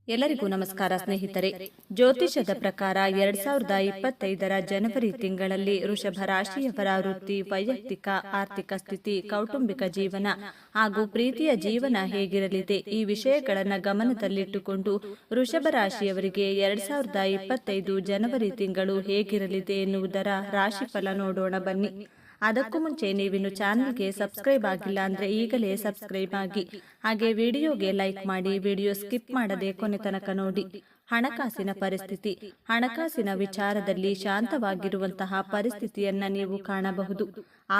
ಎಲ್ಲರಿಗೂ ನಮಸ್ಕಾರ ಸ್ನೇಹಿತರೆ. ಜ್ಯೋತಿಷದ ಪ್ರಕಾರ 2025ರ ಜನವರಿ ತಿಂಗಳಲ್ಲಿ ವೃಷಭ ರಾಶಿಯವರ ವೃತ್ತಿ, ವೈಯಕ್ತಿಕ, ಆರ್ಥಿಕ ಸ್ಥಿತಿ, ಕೌಟುಂಬಿಕ ಜೀವನ ಹಾಗೂ ಪ್ರೀತಿಯ ಜೀವನ ಹೇಗಿರಲಿದೆ, ಈ ವಿಷಯಗಳನ್ನು ಗಮನದಲ್ಲಿಟ್ಟುಕೊಂಡು ವೃಷಭ ರಾಶಿಯವರಿಗೆ 2025 ಜನವರಿ ತಿಂಗಳು ಹೇಗಿರಲಿದೆ ಎನ್ನುವುದರ ರಾಶಿಫಲ ನೋಡೋಣ ಬನ್ನಿ. ಅದಕ್ಕೂ ಮುಂಚೆ ನೀವಿನ್ನು ಚಾನಲ್ಗೆ ಸಬ್ಸ್ಕ್ರೈಬ್ ಆಗಿಲ್ಲ ಅಂದರೆ ಈಗಲೇ ಸಬ್ಸ್ಕ್ರೈಬ್ ಆಗಿ, ಹಾಗೆ ವಿಡಿಯೋಗೆ ಲೈಕ್ ಮಾಡಿ, ವಿಡಿಯೋ ಸ್ಕಿಪ್ ಮಾಡದೆ ಕೊನೆ ತನಕ ನೋಡಿ. ಹಣಕಾಸಿನ ಪರಿಸ್ಥಿತಿ. ಹಣಕಾಸಿನ ವಿಚಾರದಲ್ಲಿ ಶಾಂತವಾಗಿರುವಂತಹ ಪರಿಸ್ಥಿತಿಯನ್ನ ನೀವು ಕಾಣಬಹುದು.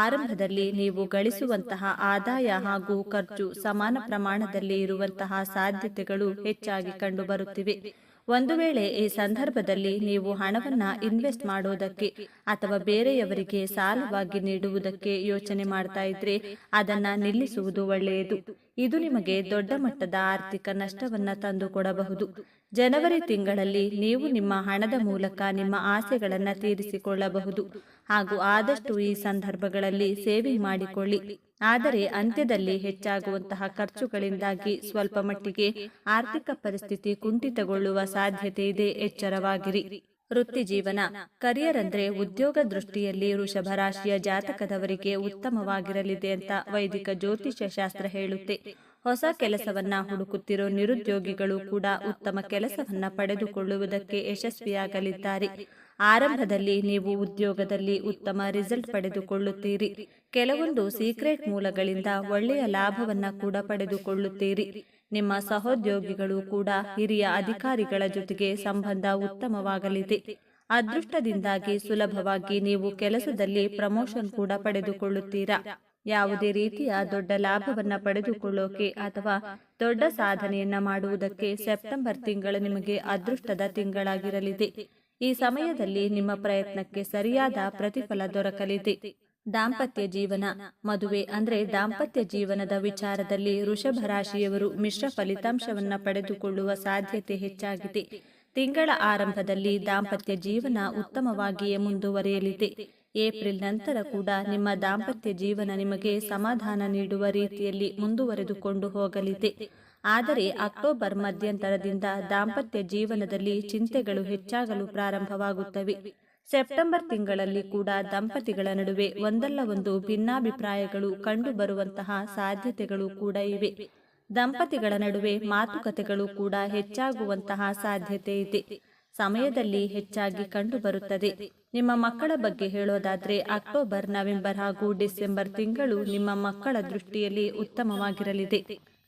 ಆರಂಭದಲ್ಲಿ ನೀವು ಗಳಿಸುವಂತಹ ಆದಾಯ ಹಾಗೂ ಖರ್ಚು ಸಮಾನ ಪ್ರಮಾಣದಲ್ಲಿ ಇರುವಂತಹ ಸಾಧ್ಯತೆಗಳು ಹೆಚ್ಚಾಗಿ ಕಂಡುಬರುತ್ತಿವೆ. ಒಂದು ವೇಳೆ ಈ ಸಂದರ್ಭದಲ್ಲಿ ನೀವು ಹಣವನ್ನ ಇನ್ವೆಸ್ಟ್ ಮಾಡೋದಕ್ಕೆ ಅಥವಾ ಬೇರೆಯವರಿಗೆ ಸಾಲವಾಗಿ ನೀಡುವುದಕ್ಕೆ ಯೋಚನೆ ಮಾಡ್ತಾ ಇದ್ರೆ ಅದನ್ನ ನಿಲ್ಲಿಸುವುದು ಒಳ್ಳೆಯದು. ಇದು ನಿಮಗೆ ದೊಡ್ಡ ಮಟ್ಟದ ಆರ್ಥಿಕ ನಷ್ಟವನ್ನ ತಂದುಕೊಡಬಹುದು. ಜನವರಿ ತಿಂಗಳಲ್ಲಿ ನೀವು ನಿಮ್ಮ ಹಣದ ಮೂಲಕ ನಿಮ್ಮ ಆಸೆಗಳನ್ನು ತೀರಿಸಿಕೊಳ್ಳಬಹುದು ಹಾಗೂ ಆದಷ್ಟು ಈ ಸಂದರ್ಭಗಳಲ್ಲಿ ಸೇವಿಂಗ್ ಮಾಡಿಕೊಳ್ಳಿ. ಆದರೆ ಅಂತ್ಯದಲ್ಲಿ ಹೆಚ್ಚಾಗುವಂತಹ ಖರ್ಚುಗಳಿಂದಾಗಿ ಸ್ವಲ್ಪ ಮಟ್ಟಿಗೆ ಆರ್ಥಿಕ ಪರಿಸ್ಥಿತಿ ಕುಂಠಿತಗೊಳ್ಳುವ ಸಾಧ್ಯತೆ ಇದೆ, ಎಚ್ಚರವಾಗಿರಿ. ವೃತ್ತಿ ಜೀವನ. ಕರಿಯರ್ ಅಂದ್ರೆ ಉದ್ಯೋಗ ದೃಷ್ಟಿಯಲ್ಲಿ ವೃಷಭ ರಾಶಿಯ ಜಾತಕದವರಿಗೆ ಉತ್ತಮವಾಗಿರಲಿದೆ ಅಂತ ವೈದಿಕ ಜ್ಯೋತಿಷ್ಯ ಶಾಸ್ತ್ರ ಹೇಳುತ್ತೆ. ಹೊಸ ಕೆಲಸವನ್ನ ಹುಡುಕುತ್ತಿರೋ ನಿರುದ್ಯೋಗಿಗಳು ಕೂಡ ಉತ್ತಮ ಕೆಲಸವನ್ನ ಪಡೆದುಕೊಳ್ಳುವುದಕ್ಕೆ ಯಶಸ್ವಿಯಾಗಲಿದ್ದಾರೆ. ಆರಂಭದಲ್ಲಿ ನೀವು ಉದ್ಯೋಗದಲ್ಲಿ ಉತ್ತಮ ರಿಸಲ್ಟ್ ಪಡೆದುಕೊಳ್ಳುತ್ತೀರಿ. ಕೆಲವೊಂದು ಸೀಕ್ರೆಟ್ ಮೂಲಗಳಿಂದ ಒಳ್ಳೆಯ ಲಾಭವನ್ನ ಕೂಡ ಪಡೆದುಕೊಳ್ಳುತ್ತೀರಿ. ನಿಮ್ಮ ಸಹೋದ್ಯೋಗಿಗಳು ಕೂಡ ಹಿರಿಯ ಅಧಿಕಾರಿಗಳ ಜೊತೆಗೆ ಸಂಬಂಧ ಉತ್ತಮವಾಗಲಿದೆ. ಅದೃಷ್ಟದಿಂದಾಗಿ ಸುಲಭವಾಗಿ ನೀವು ಕೆಲಸದಲ್ಲಿ ಪ್ರಮೋಷನ್ ಕೂಡ ಪಡೆದುಕೊಳ್ಳುತ್ತೀರಾ. ಯಾವುದೇ ರೀತಿಯ ದೊಡ್ಡ ಲಾಭವನ್ನ ಪಡೆದುಕೊಳ್ಳೋಕೆ ಅಥವಾ ದೊಡ್ಡ ಸಾಧನೆಯನ್ನ ಮಾಡುವುದಕ್ಕೆ ಸೆಪ್ಟೆಂಬರ್ ತಿಂಗಳು ನಿಮಗೆ ಅದೃಷ್ಟದ ತಿಂಗಳಾಗಿರಲಿದೆ. ಈ ಸಮಯದಲ್ಲಿ ನಿಮ್ಮ ಪ್ರಯತ್ನಕ್ಕೆ ಸರಿಯಾದ ಪ್ರತಿಫಲ ದೊರಕಲಿದೆ. ದಾಂಪತ್ಯ ಜೀವನ. ಮದುವೆ ಅಂದ್ರೆ ದಾಂಪತ್ಯ ಜೀವನದ ವಿಚಾರದಲ್ಲಿ ವೃಷಭ ರಾಶಿಯವರು ಮಿಶ್ರ ಫಲಿತಾಂಶವನ್ನ ಪಡೆದುಕೊಳ್ಳುವ ಸಾಧ್ಯತೆ ಹೆಚ್ಚಾಗಿದೆ. ತಿಂಗಳ ಆರಂಭದಲ್ಲಿ ದಾಂಪತ್ಯ ಜೀವನ ಉತ್ತಮವಾಗಿಯೇ ಮುಂದುವರಿಯಲಿದೆ. ಏಪ್ರಿಲ್ ನಂತರ ಕೂಡ ನಿಮ್ಮ ದಾಂಪತ್ಯ ಜೀವನ ನಿಮಗೆ ಸಮಾಧಾನ ನೀಡುವ ರೀತಿಯಲ್ಲಿ ಮುಂದುವರೆದುಕೊಂಡು ಹೋಗಲಿದೆ. ಆದರೆ ಅಕ್ಟೋಬರ್ ಮಧ್ಯಂತರದಿಂದ ದಾಂಪತ್ಯ ಜೀವನದಲ್ಲಿ ಚಿಂತೆಗಳು ಹೆಚ್ಚಾಗಲು ಪ್ರಾರಂಭವಾಗುತ್ತವೆ. ಸೆಪ್ಟೆಂಬರ್ ತಿಂಗಳಲ್ಲಿ ಕೂಡ ದಂಪತಿಗಳ ನಡುವೆ ಒಂದಲ್ಲ ಒಂದು ಭಿನ್ನಾಭಿಪ್ರಾಯಗಳು ಕಂಡುಬರುವಂತಹ ಸಾಧ್ಯತೆಗಳು ಕೂಡ ಇವೆ. ದಂಪತಿಗಳ ನಡುವೆ ಮಾತುಕತೆಗಳು ಕೂಡ ಹೆಚ್ಚಾಗುವಂತಹ ಸಾಧ್ಯತೆ ಇದೆ. ಸಮಯದಲ್ಲಿ ಹೆಚ್ಚಾಗಿ ಕಂಡುಬರುತ್ತದೆ. ನಿಮ್ಮ ಮಕ್ಕಳ ಬಗ್ಗೆ ಹೇಳೋದಾದ್ರೆ ಅಕ್ಟೋಬರ್, ನವೆಂಬರ್ ಹಾಗೂ ಡಿಸೆಂಬರ್ ತಿಂಗಳು ನಿಮ್ಮ ಮಕ್ಕಳ ದೃಷ್ಟಿಯಲ್ಲಿ ಉತ್ತಮವಾಗಿರಲಿದೆ.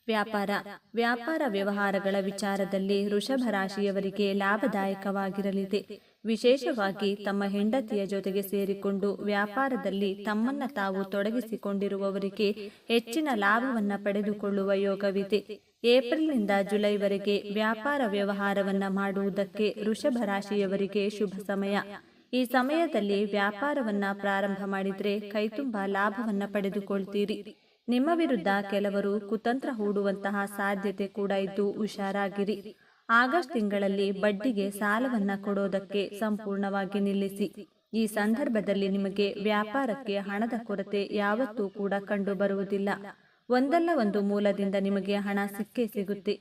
ವ್ಯಾಪಾರ ವ್ಯವಹಾರಗಳ ವಿಚಾರದಲ್ಲಿ ವೃಷಭ ರಾಶಿಯವರಿಗೆ ಲಾಭದಾಯಕವಾಗಿರಲಿದೆ. ವಿಶೇಷವಾಗಿ ತಮ್ಮ ಹೆಂಡತಿಯ ಜೊತೆಗೆ ಸೇರಿಕೊಂಡು ವ್ಯಾಪಾರದಲ್ಲಿ ತಮ್ಮನ್ನ ತಾವು ತೊಡಗಿಸಿಕೊಂಡಿರುವವರಿಗೆ ಹೆಚ್ಚಿನ ಲಾಭವನ್ನ ಪಡೆದುಕೊಳ್ಳುವ ಯೋಗವಿದೆ. ಏಪ್ರಿಲ್ನಿಂದ ಜುಲೈವರೆಗೆ ವ್ಯಾಪಾರ ವ್ಯವಹಾರವನ್ನ ಮಾಡುವುದಕ್ಕೆ ವೃಷಭ ರಾಶಿಯವರಿಗೆ ಶುಭ ಸಮಯ. ಈ ಸಮಯದಲ್ಲಿ ವ್ಯಾಪಾರವನ್ನ ಪ್ರಾರಂಭ ಮಾಡಿದ್ರೆ ಕೈತುಂಬ ಲಾಭವನ್ನ ಪಡೆದುಕೊಳ್ತೀರಿ. ನಿಮ್ಮ ವಿರುದ್ಧ ಕೆಲವರು ಕುತಂತ್ರ ಹೂಡುವಂತಹ ಸಾಧ್ಯತೆ ಕೂಡ ಇದ್ದು ಹುಷಾರಾಗಿರಿ. ಆಗಸ್ಟ್ ತಿಂಗಳಲ್ಲಿ ಬಡ್ಡಿಗೆ ಸಾಲವನ್ನ ಕೊಡೋದಕ್ಕೆ ಸಂಪೂರ್ಣವಾಗಿ ನಿಲ್ಲಿಸಿ. ಈ ಸಂದರ್ಭದಲ್ಲಿ ನಿಮಗೆ ವ್ಯಾಪಾರಕ್ಕೆ ಹಣದ ಕೊರತೆ ಯಾವತ್ತೂ ಕೂಡ ಕಂಡು ಬರುವುದಿಲ್ಲ. ಒಂದಲ್ಲ ಒಂದು ಮೂಲದಿಂದ ನಿಮಗೆ ಹಣ ಸಿಕ್ಕೇ ಸಿಗುತ್ತೆ.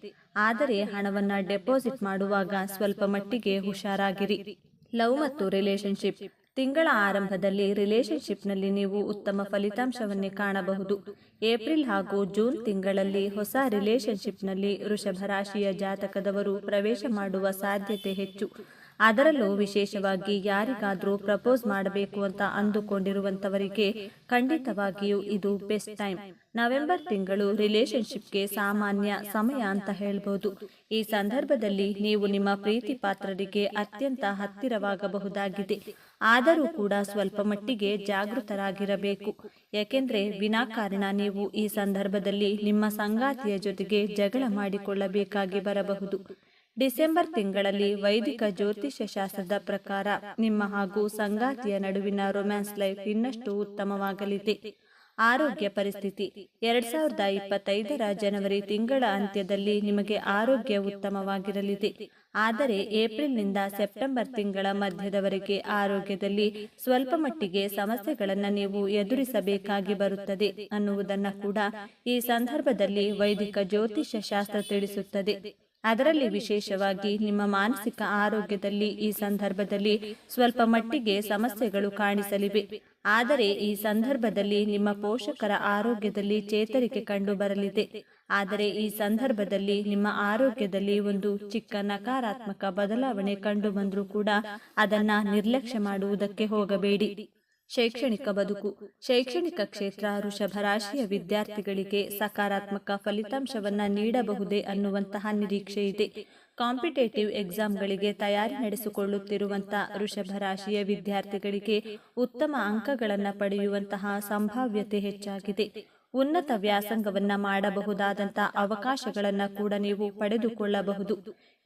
ಆದರೆ ಹಣವನ್ನ ಡೆಪಾಸಿಟ್ ಮಾಡುವಾಗ ಸ್ವಲ್ಪ ಮಟ್ಟಿಗೆ ಹುಷಾರಾಗಿರಿ. ಲವ್ ಮತ್ತು ರಿಲೇಶನ್ಶಿಪ್. ತಿಂಗಳ ಆರಂಭದಲ್ಲಿ ರಿಲೇಶನ್ಶಿಪ್ನಲ್ಲಿ ನೀವು ಉತ್ತಮ ಫಲಿತಾಂಶವನ್ನೇ ಕಾಣಬಹುದು. ಏಪ್ರಿಲ್ ಹಾಗೂ ಜೂನ್ ತಿಂಗಳಲ್ಲಿ ಹೊಸ ರಿಲೇಶನ್ಶಿಪ್ನಲ್ಲಿ ವೃಷಭ ರಾಶಿಯ ಜಾತಕದವರು ಪ್ರವೇಶ ಮಾಡುವ ಸಾಧ್ಯತೆ ಹೆಚ್ಚು. ಅದರಲ್ಲೂ ವಿಶೇಷವಾಗಿ ಯಾರಿಗಾದರೂ ಪ್ರಪೋಸ್ ಮಾಡಬೇಕು ಅಂತ ಅಂದುಕೊಂಡಿರುವಂತವರಿಗೆ ಖಂಡಿತವಾಗಿಯೂ ಇದು ಬೆಸ್ಟ್ ಟೈಮ್. ನವೆಂಬರ್ ತಿಂಗಳು ರಿಲೇಶನ್ಶಿಪ್ಗೆ ಸಾಮಾನ್ಯ ಸಮಯ ಅಂತ ಹೇಳ್ಬೋದು. ಈ ಸಂದರ್ಭದಲ್ಲಿ ನೀವು ನಿಮ್ಮ ಪ್ರೀತಿ ಪಾತ್ರರಿಗೆ ಅತ್ಯಂತ ಹತ್ತಿರವಾಗಬಹುದಾಗಿದೆ. ಆದರೂ ಕೂಡ ಸ್ವಲ್ಪ ಮಟ್ಟಿಗೆ ಜಾಗೃತರಾಗಿರಬೇಕು. ಯಾಕೆಂದ್ರೆ ವಿನಾಕಾರಣ ನೀವು ಈ ಸಂದರ್ಭದಲ್ಲಿ ನಿಮ್ಮ ಸಂಗಾತಿಯ ಜೊತೆಗೆ ಜಗಳ ಮಾಡಿಕೊಳ್ಳಬೇಕಾಗಿ ಬರಬಹುದು. ಡಿಸೆಂಬರ್ ತಿಂಗಳಲ್ಲಿ ವೈದಿಕ ಜ್ಯೋತಿಷ್ಯ ಶಾಸ್ತ್ರದ ಪ್ರಕಾರ ನಿಮ್ಮ ಹಾಗೂ ಸಂಗಾತಿಯ ನಡುವಿನ ರೊಮ್ಯಾನ್ಸ್ ಲೈಫ್ ಇನ್ನಷ್ಟು ಉತ್ತಮವಾಗಲಿದೆ. ಆರೋಗ್ಯ ಪರಿಸ್ಥಿತಿ. 2025ರ ಜನವರಿ ತಿಂಗಳ ಅಂತ್ಯದಲ್ಲಿ ನಿಮಗೆ ಆರೋಗ್ಯ ಉತ್ತಮವಾಗಿರಲಿದೆ. ಆದರೆ ಏಪ್ರಿಲ್ನಿಂದ ಸೆಪ್ಟೆಂಬರ್ ತಿಂಗಳ ಮಧ್ಯದವರೆಗೆ ಆರೋಗ್ಯದಲ್ಲಿ ಸ್ವಲ್ಪ ಮಟ್ಟಿಗೆ ಸಮಸ್ಯೆಗಳನ್ನು ನೀವು ಎದುರಿಸಬೇಕಾಗಿ ಬರುತ್ತದೆ ಅನ್ನುವುದನ್ನು ಕೂಡ ಈ ಸಂದರ್ಭದಲ್ಲಿ ವೈದಿಕ ಜ್ಯೋತಿಷ್ಯ ಶಾಸ್ತ್ರ ತಿಳಿಸುತ್ತದೆ. ಅದರಲ್ಲಿ ವಿಶೇಷವಾಗಿ ನಿಮ್ಮ ಮಾನಸಿಕ ಆರೋಗ್ಯದಲ್ಲಿ ಈ ಸಂದರ್ಭದಲ್ಲಿ ಸ್ವಲ್ಪ ಮಟ್ಟಿಗೆ ಸಮಸ್ಯೆಗಳು ಕಾಣಿಸಲಿವೆ. ಆದರೆ ಈ ಸಂದರ್ಭದಲ್ಲಿ ನಿಮ್ಮ ಪೋಷಕರ ಆರೋಗ್ಯದಲ್ಲಿ ಚೇತರಿಕೆ ಕಂಡು ಬರಲಿದೆ. ಆದರೆ ಈ ಸಂದರ್ಭದಲ್ಲಿ ನಿಮ್ಮ ಆರೋಗ್ಯದಲ್ಲಿ ಒಂದು ಚಿಕ್ಕ ನಕಾರಾತ್ಮಕ ಬದಲಾವಣೆ ಕಂಡು ಬಂದರೂ ಕೂಡ ಅದನ್ನ ನಿರ್ಲಕ್ಷ್ಯ ಮಾಡುವುದಕ್ಕೆ ಹೋಗಬೇಡಿ. ಶೈಕ್ಷಣಿಕ ಬದುಕು. ಶೈಕ್ಷಣಿಕ ಕ್ಷೇತ್ರ ವೃಷಭ ರಾಶಿಯ ವಿದ್ಯಾರ್ಥಿಗಳಿಗೆ ಸಕಾರಾತ್ಮಕ ಫಲಿತಾಂಶವನ್ನ ನೀಡಬಹುದೇ ಅನ್ನುವಂತಹ ನಿರೀಕ್ಷೆ ಇದೆ. ಕಾಂಪಿಟೇಟಿವ್ ಎಕ್ಸಾಮ್ಗಳಿಗೆ ತಯಾರಿ ನಡೆಸಿಕೊಳ್ಳುತ್ತಿರುವಂತಹ ವೃಷಭ ರಾಶಿಯ ವಿದ್ಯಾರ್ಥಿಗಳಿಗೆ ಉತ್ತಮ ಅಂಕಗಳನ್ನು ಪಡೆಯುವಂತಹ ಸಂಭಾವ್ಯತೆ ಹೆಚ್ಚಾಗಿದೆ. ಉನ್ನತ ವ್ಯಾಸಂಗವನ್ನ ಮಾಡಬಹುದಾದಂತಹ ಅವಕಾಶಗಳನ್ನು ಕೂಡ ನೀವು ಪಡೆದುಕೊಳ್ಳಬಹುದು.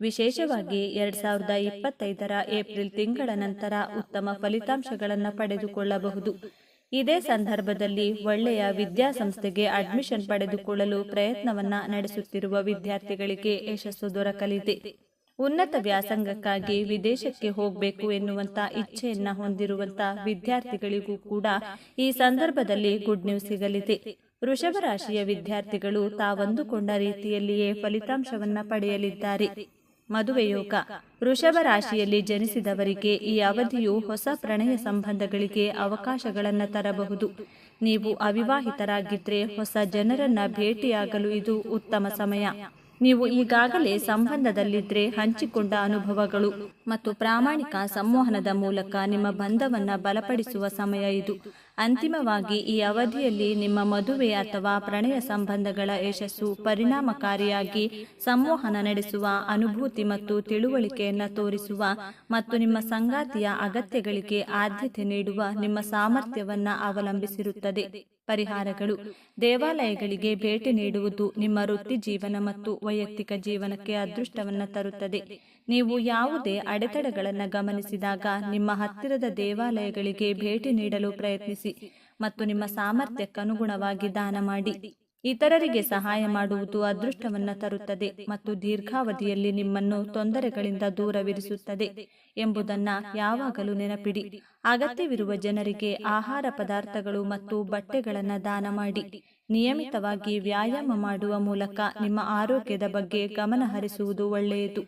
ವಿಶೇಷವಾಗಿ 2025ರ ಏಪ್ರಿಲ್ ತಿಂಗಳ ನಂತರ ಉತ್ತಮ ಫಲಿತಾಂಶಗಳನ್ನು ಪಡೆದುಕೊಳ್ಳಬಹುದು. ಇದೇ ಸಂದರ್ಭದಲ್ಲಿ ಒಳ್ಳೆಯ ವಿದ್ಯಾಸಂಸ್ಥೆಗೆ ಅಡ್ಮಿಷನ್ ಪಡೆದುಕೊಳ್ಳಲು ಪ್ರಯತ್ನವನ್ನ ನಡೆಸುತ್ತಿರುವ ವಿದ್ಯಾರ್ಥಿಗಳಿಗೆ ಯಶಸ್ಸು ದೊರಕಲಿದೆ. ಉನ್ನತ ವ್ಯಾಸಂಗಕ್ಕಾಗಿ ವಿದೇಶಕ್ಕೆ ಹೋಗಬೇಕು ಎನ್ನುವಂತ ಇಚ್ಛೆಯನ್ನ ಹೊಂದಿರುವಂತ ವಿದ್ಯಾರ್ಥಿಗಳಿಗೂ ಕೂಡ ಈ ಸಂದರ್ಭದಲ್ಲಿ ಗುಡ್ ನ್ಯೂಸ್ ಸಿಗಲಿದೆ. ವೃಷಭ ರಾಶಿಯ ವಿದ್ಯಾರ್ಥಿಗಳು ತಾವಂದುಕೊಂಡ ರೀತಿಯಲ್ಲಿಯೇ ಫಲಿತಾಂಶವನ್ನ ಪಡೆಯಲಿದ್ದಾರೆ. ಮದುವೆ ಯೋಗ. ವೃಷಭ ರಾಶಿಯಲ್ಲಿ ಜನಿಸಿದವರಿಗೆ ಈ ಅವಧಿಯು ಹೊಸ ಪ್ರಣಯ ಸಂಬಂಧಗಳಿಗೆ ಅವಕಾಶಗಳನ್ನು ತರಬಹುದು. ನೀವು ಅವಿವಾಹಿತರಾಗಿದ್ದರೆ ಹೊಸ ಜನರನ್ನ ಭೇಟಿಯಾಗಲು ಇದು ಉತ್ತಮ ಸಮಯ. ನೀವು ಈಗಾಗಲೇ ಸಂಬಂಧದಲ್ಲಿದ್ದರೆ ಹಂಚಿಕೊಂಡ ಅನುಭವಗಳು ಮತ್ತು ಪ್ರಾಮಾಣಿಕ ಸಂವಹನದ ಮೂಲಕ ನಿಮ್ಮ ಬಂಧವನ್ನ ಬಲಪಡಿಸುವ ಸಮಯ ಇದು. ಅಂತಿಮವಾಗಿ ಈ ಅವಧಿಯಲ್ಲಿ ನಿಮ್ಮ ಮದುವೆ ಅಥವಾ ಪ್ರಣಯ ಸಂಬಂಧಗಳ ಯಶಸ್ಸು ಪರಿಣಾಮಕಾರಿಯಾಗಿ ಸಂವಹನ ನಡೆಸುವ, ಅನುಭೂತಿ ಮತ್ತು ತಿಳುವಳಿಕೆಯನ್ನು ತೋರಿಸುವ ಮತ್ತು ನಿಮ್ಮ ಸಂಗಾತಿಯ ಅಗತ್ಯಗಳಿಗೆ ಆದ್ಯತೆ ನೀಡುವ ನಿಮ್ಮ ಸಾಮರ್ಥ್ಯವನ್ನ ಅವಲಂಬಿಸಿರುತ್ತದೆ. ಪರಿಹಾರಗಳು. ದೇವಾಲಯಗಳಿಗೆ ಭೇಟಿ ನೀಡುವುದು ನಿಮ್ಮ ವೃತ್ತಿ ಜೀವನ ಮತ್ತು ವೈಯಕ್ತಿಕ ಜೀವನಕ್ಕೆ ಅದೃಷ್ಟವನ್ನು ತರುತ್ತದೆ. ನೀವು ಯಾವುದೇ ಅಡೆತಡೆಗಳನ್ನು ಗಮನಿಸಿದಾಗ ನಿಮ್ಮ ಹತ್ತಿರದ ದೇವಾಲಯಗಳಿಗೆ ಭೇಟಿ ನೀಡಲು ಪ್ರಯತ್ನಿಸಿ ಮತ್ತು ನಿಮ್ಮ ಸಾಮರ್ಥ್ಯಕ್ಕನುಗುಣವಾಗಿ ದಾನ ಮಾಡಿ. ಇತರರಿಗೆ ಸಹಾಯ ಮಾಡುವುದು ಅದೃಷ್ಟವನ್ನು ತರುತ್ತದೆ ಮತ್ತು ದೀರ್ಘಾವಧಿಯಲ್ಲಿ ನಿಮ್ಮನ್ನು ತೊಂದರೆಗಳಿಂದ ದೂರವಿರಿಸುತ್ತದೆ ಎಂಬುದನ್ನ ಯಾವಾಗಲೂ ನೆನಪಿಡಿ. ಅಗತ್ಯವಿರುವ ಜನರಿಗೆ ಆಹಾರ ಪದಾರ್ಥಗಳು ಮತ್ತು ಬಟ್ಟೆಗಳನ್ನು ದಾನ ಮಾಡಿ. ನಿಯಮಿತವಾಗಿ ವ್ಯಾಯಾಮ ಮಾಡುವ ಮೂಲಕ ನಿಮ್ಮ ಆರೋಗ್ಯದ ಬಗ್ಗೆ ಗಮನ ಹರಿಸುವುದು ಒಳ್ಳೆಯದು.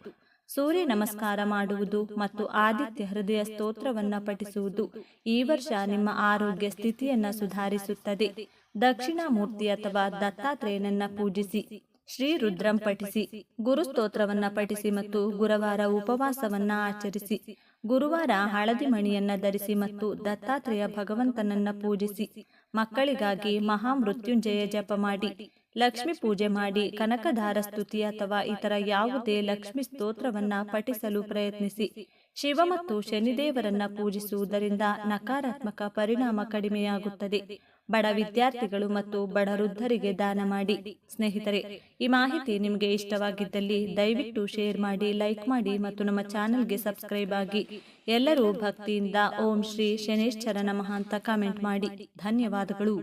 ಸೂರ್ಯ ನಮಸ್ಕಾರ ಮಾಡುವುದು ಮತ್ತು ಆದಿತ್ಯ ಹೃದಯ ಸ್ತೋತ್ರವನ್ನ ಪಠಿಸುವುದು ಈ ವರ್ಷ ನಿಮ್ಮ ಆರೋಗ್ಯ ಸ್ಥಿತಿಯನ್ನ ಸುಧಾರಿಸುತ್ತದೆ. ದಕ್ಷಿಣಾಮೂರ್ತಿ ಅಥವಾ ದತ್ತಾತ್ರೇಯನನ್ನ ಪೂಜಿಸಿ. ಶ್ರೀ ರುದ್ರಂ ಪಠಿಸಿ. ಗುರು ಸ್ತೋತ್ರವನ್ನ ಪಠಿಸಿ ಮತ್ತು ಗುರುವಾರ ಉಪವಾಸವನ್ನ ಆಚರಿಸಿ. ಗುರುವಾರ ಹಳದಿ ಮಣಿಯನ್ನ ಧರಿಸಿ ಮತ್ತು ದತ್ತಾತ್ರೇಯ ಭಗವಂತನನ್ನ ಪೂಜಿಸಿ. ಮಕ್ಕಳಿಗಾಗಿ ಮಹಾಮೃತ್ಯುಂಜಯ ಜಪ ಮಾಡಿ. ಲಕ್ಷ್ಮಿ ಪೂಜೆ ಮಾಡಿ. ಕನಕಧಾರ ಸ್ತುತಿ ಅಥವಾ ಇತರ ಯಾವುದೇ ಲಕ್ಷ್ಮಿ ಸ್ತೋತ್ರವನ್ನ ಪಠಿಸಲು ಪ್ರಯತ್ನಿಸಿ. ಶಿವ ಮತ್ತು ಶನಿದೇವರನ್ನ ಪೂಜಿಸುವುದರಿಂದ ನಕಾರಾತ್ಮಕ ಪರಿಣಾಮ ಕಡಿಮೆಯಾಗುತ್ತದೆ. ಬಡ ವಿದ್ಯಾರ್ಥಿಗಳು ಮತ್ತು ಬಡ ವೃದ್ಧರಿಗೆ ದಾನ ಮಾಡಿ. ಸ್ನೇಹಿತರೆ, ಈ ಮಾಹಿತಿ ನಿಮಗೆ ಇಷ್ಟವಾಗಿದ್ದಲ್ಲಿ ದಯವಿಟ್ಟು ಶೇರ್ ಮಾಡಿ, ಲೈಕ್ ಮಾಡಿ ಮತ್ತು ನಮ್ಮ ಚಾನೆಲ್ಗೆ ಸಬ್ಸ್ಕ್ರೈಬ್ ಆಗಿ. ಎಲ್ಲರೂ ಭಕ್ತಿಯಿಂದ ಓಂ ಶ್ರೀ ಶನೇಶ್ವರ ನಮಃ ಅಂತ ಕಾಮೆಂಟ್ ಮಾಡಿ. ಧನ್ಯವಾದಗಳು.